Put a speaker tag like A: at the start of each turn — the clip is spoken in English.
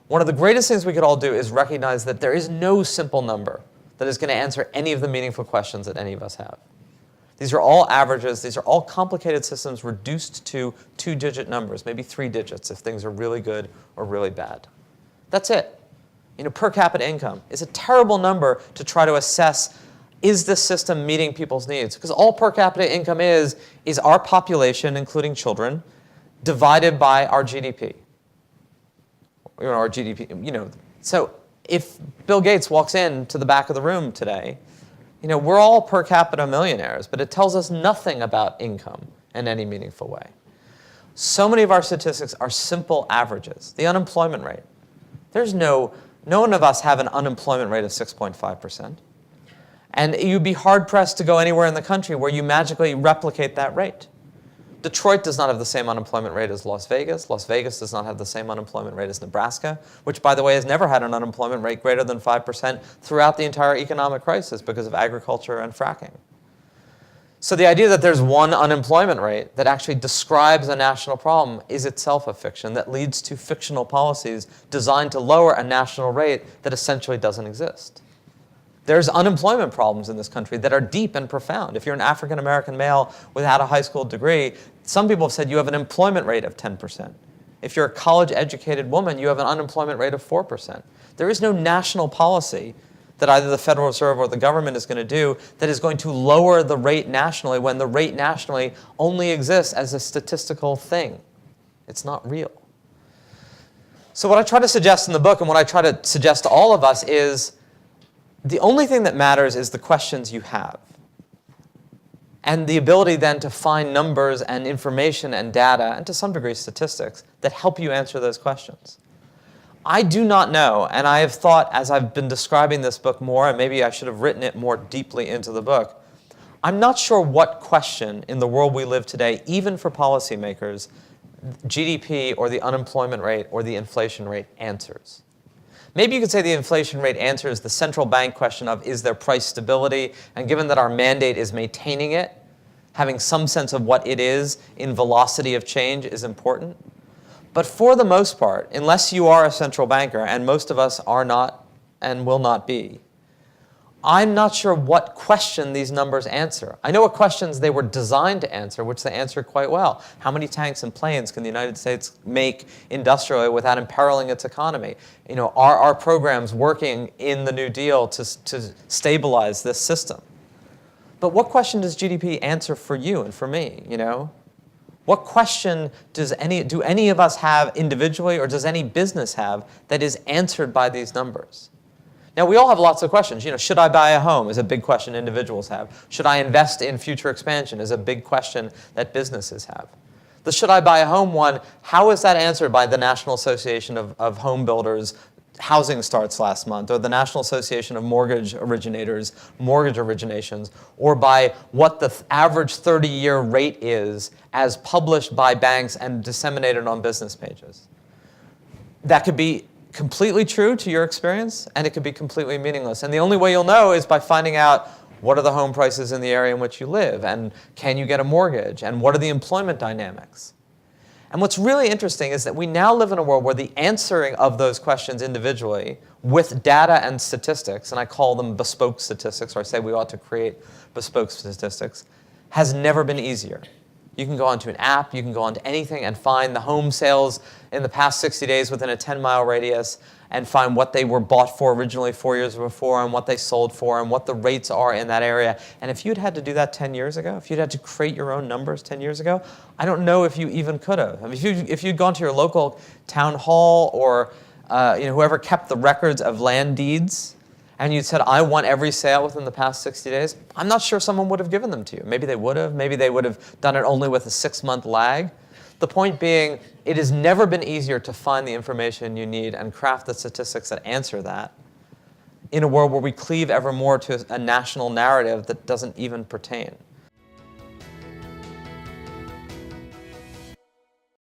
A: One of the greatest things we could all do is recognize that there is no simple number that is going to answer any of the meaningful questions that any of us have. These are all averages. These are all complicated systems reduced to 2-digit numbers, maybe 3 digits if things are really good or really bad. That's it. Per capita income is a terrible number to try to assess, is this system meeting people's needs? Because all per capita income is our population, including children, divided by our GDP. Our GDP, So if Bill Gates walks into the back of the room today, we're all per capita millionaires, but it tells us nothing about income in any meaningful way. So many of our statistics are simple averages. The unemployment rate. There's no one of us have an unemployment rate of 6.5%. And you'd be hard-pressed to go anywhere in the country where you magically replicate that rate. Detroit does not have the same unemployment rate as Las Vegas. Las Vegas does not have the same unemployment rate as Nebraska, which, by the way, has never had an unemployment rate greater than 5% throughout the entire economic crisis because of agriculture and fracking. So the idea that there's one unemployment rate that actually describes a national problem is itself a fiction that leads to fictional policies designed to lower a national rate that essentially doesn't exist. There's unemployment problems in this country that are deep and profound. If you're an African-American male without a high school degree, some people have said you have an employment rate of 10%. If you're a college-educated woman, you have an unemployment rate of 4%. There is no national policy that either the Federal Reserve or the government is going to do that is going to lower the rate nationally when the rate nationally only exists as a statistical thing. It's not real. So what I try to suggest in the book and what I try to suggest to all of us is the only thing that matters is the questions you have and the ability then to find numbers and information and data, and to some degree statistics, that help you answer those questions. I do not know, and I have thought as I've been describing this book more, and maybe I should have written it more deeply into the book, I'm not sure what question in the world we live today, even for policymakers, GDP or the unemployment rate or the inflation rate answers. Maybe you could say the inflation rate answers the central bank question of, is there price stability? And given that our mandate is maintaining it, having some sense of what it is in velocity of change is important. But for the most part, unless you are a central banker, and most of us are not and will not be, I'm not sure what question these numbers answer. I know what questions they were designed to answer, which they answer quite well. How many tanks and planes can the United States make industrially without imperiling its economy? Are our programs working in the New Deal to stabilize this system? But what question does GDP answer for you and for me, What question do any of us have individually, or does any business have, that is answered by these numbers? Now, we all have lots of questions. Should I buy a home is a big question individuals have. Should I invest in future expansion is a big question that businesses have. The should I buy a home one, how is that answered by the National Association of Home Builders housing starts last month, or the National Association of Mortgage Originators mortgage originations, or by what the average 30-year rate is as published by banks and disseminated on business pages? That could be completely true to your experience, and it could be completely meaningless. And the only way you'll know is by finding out what are the home prices in the area in which you live, and can you get a mortgage, and what are the employment dynamics. And what's really interesting is that we now live in a world where the answering of those questions individually with data and statistics, and I call them bespoke statistics, or I say we ought to create bespoke statistics, has never been easier. You can go onto an app, you can go onto anything and find the home sales in the past 60 days within a 10-mile radius and find what they were bought for originally 4 years before and what they sold for and what the rates are in that area. And if you'd had to do that 10 years ago, if you'd had to create your own numbers 10 years ago, I don't know if you even could have. I mean, if you'd gone to your local town hall or whoever kept the records of land deeds, and you said, I want every sale within the past 60 days, I'm not sure someone would have given them to you. Maybe they would have. Maybe they would have done it only with a 6-month lag. The point being, it has never been easier to find the information you need and craft the statistics that answer that in a world where we cleave ever more to a national narrative that doesn't even pertain.